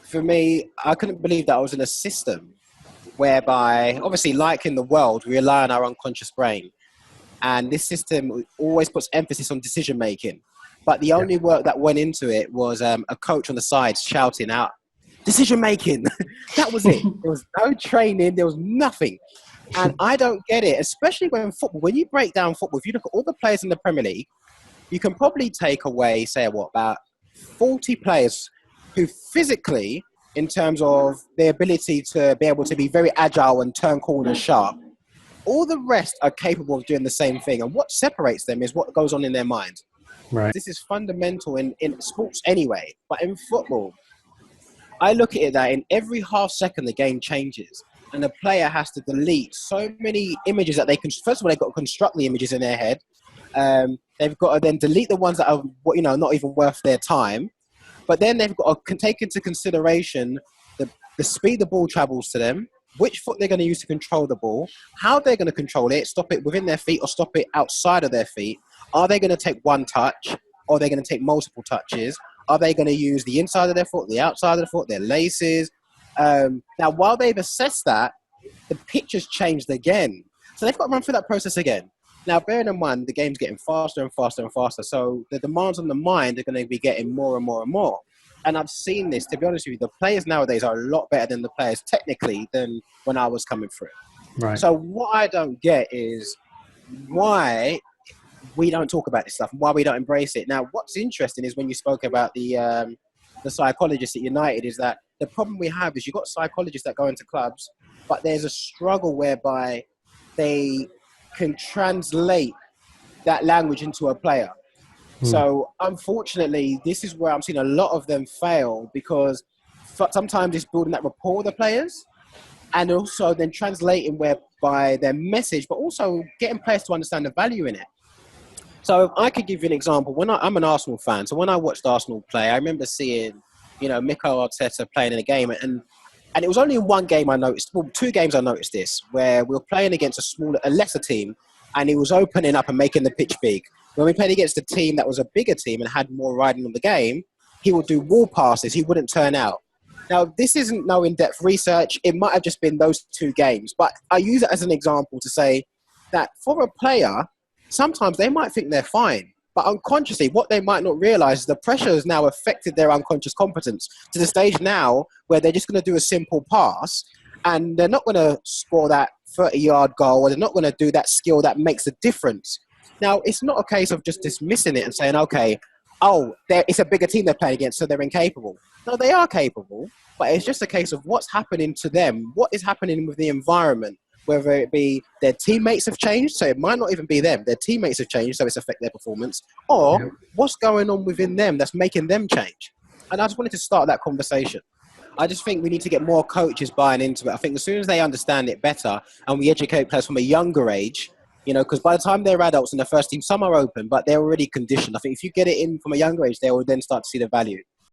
For me, I couldn't believe that I was in a system whereby, obviously, like in the world, we rely on our unconscious brain. And this system always puts emphasis on decision making. But the only work that went into it was a coach on the side shouting out, decision making. That was it. There was no training. There was nothing. And I don't get it, especially when you break down football, if you look at all the players in the Premier League, you can probably take away, say, about 40 players who physically, in terms of their ability to be able to be very agile and turn corners sharp, all the rest are capable of doing the same thing. And what separates them is what goes on in their mind. Right. This is fundamental in sports anyway, but in football, I look at it that in every half second, the game changes. And the player has to delete so many images that they can, first of all, they've got to construct the images in their head. They've got to then delete the ones that are, not even worth their time. But then they've got to take into consideration the speed the ball travels to them, which foot they're going to use to control the ball, how they're going to control it, stop it within their feet or stop it outside of their feet. Are they going to take one touch or are they going to take multiple touches? Are they going to use the inside of their foot, the outside of the foot, their laces? Now, while they've assessed that, the picture's changed again. So they've got to run through that process again. Now, bearing in mind, the game's getting faster and faster and faster. So the demands on the mind are going to be getting more and more and more. And I've seen this, to be honest with you, the players nowadays are a lot better than the players technically than when I was coming through. Right. So what I don't get is why we don't talk about this stuff and why we don't embrace it. Now, what's interesting is when you spoke about the psychologists at United is that the problem we have is you've got psychologists that go into clubs, but there's a struggle whereby they can translate that language into a player. So unfortunately, this is where I'm seeing a lot of them fail because sometimes it's building that rapport with the players and also then translating whereby their message, but also getting players to understand the value in it. So if I could give you an example, I'm an Arsenal fan. So when I watched Arsenal play, I remember seeing, Mikel Arteta playing in a game and it was only in one game I noticed, well, 2 games I noticed this, where we were playing against a lesser team and he was opening up and making the pitch big. When we played against a team that was a bigger team and had more riding on the game, he would do wall passes. He wouldn't turn out. Now, this isn't no in-depth research. It might have just been those 2 games. But I use it as an example to say that for a player, sometimes they might think they're fine. But unconsciously, what they might not realize is the pressure has now affected their unconscious competence to the stage now where they're just going to do a simple pass and they're not going to score that 30-yard goal or they're not going to do that skill that makes a difference. Now, it's not a case of just dismissing it and saying, okay, it's a bigger team they're playing against, so they're incapable. No, they are capable, but it's just a case of what's happening to them, what is happening with the environment, whether it be their teammates have changed, so it might not even be them. Their teammates have changed, so it's affected their performance, or what's going on within them that's making them change. And I just wanted to start that conversation. I just think we need to get more coaches buying into it. I think as soon as they understand it better and we educate players from a younger age, because by the time they're adults in the first team, some are open, but they're already conditioned. I think if you get it in from a younger age, they will then start to see the value.